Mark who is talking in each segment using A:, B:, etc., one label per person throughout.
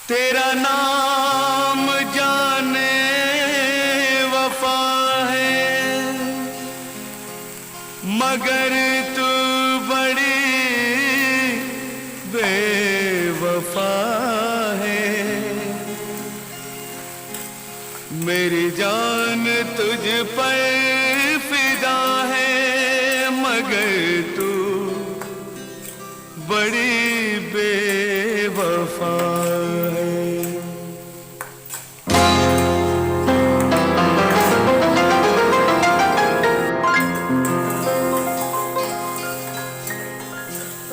A: तेरा नाम जाने वफा है, मगर तू बड़ी बेवफा है। मेरी जान तुझ पर फिदा है, मगर तू बड़ी बेवफा है।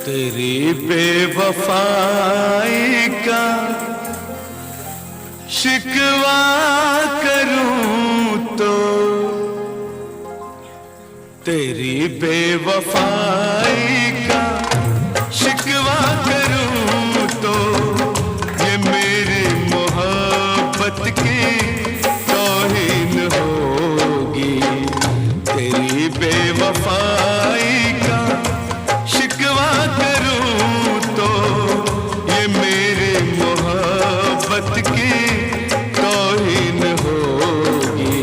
A: तेरी बेवफाई का शिकवा करूं तो, तेरी बेवफाई का शिकवा करूं तो, ये मेरी मोहब्बत की तौहीन होगी। तेरी बेवफाई का शिकवा करूं तो, ये मेरी मोहब्बत की तौहीन होगी।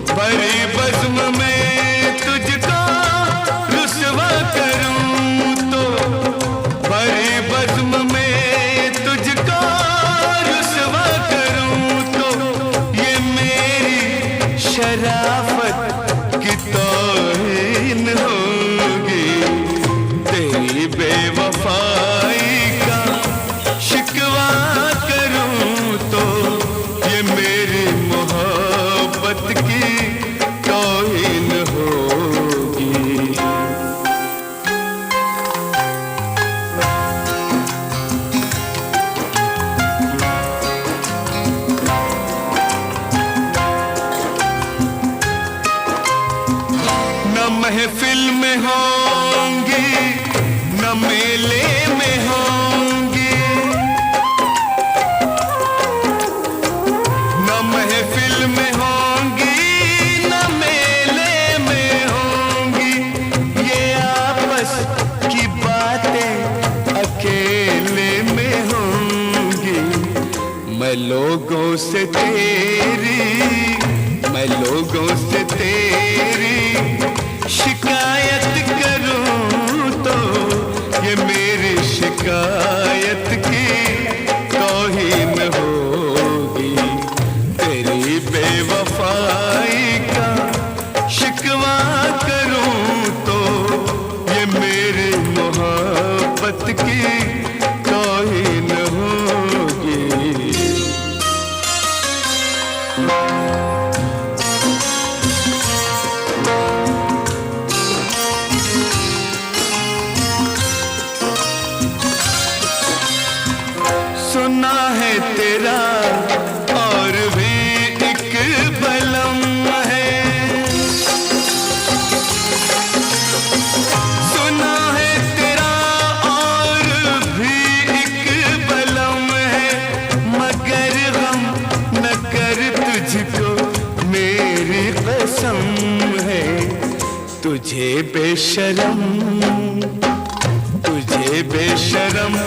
A: बड़ी बज़्म में तुझको रुसवा करूं तो, बड़ी बज़्म में तुझको रुसवा करूं तो, ये मेरी शराफत की तौहीन होगी। तेरी बेवफाई का शिकवा करूं तो, ये मेरी मोहब्बत की तौहीन होगी। न महफिल में होंगी, न मेले में होंगी, न महफिल में होंगी, न मेले में होंगी। ये आपस की बातें अकेले में होंगी। मैं लोगों से तेरी, मैं लोगों से तेरी शिकायत करूं तो, ये मेरी शिकायत की तौहीन होगी। तेरी बेवफाई का शिकवा करूं तो, ये मेरी मोहब्बत की तौहीन होगी। सुना है तेरा और भी एक बलम है, सुना है तेरा और भी एक बलम है, मगर गम न कर तुझको मेरी कसम है। तुझे बेशरम, तुझे बेशरम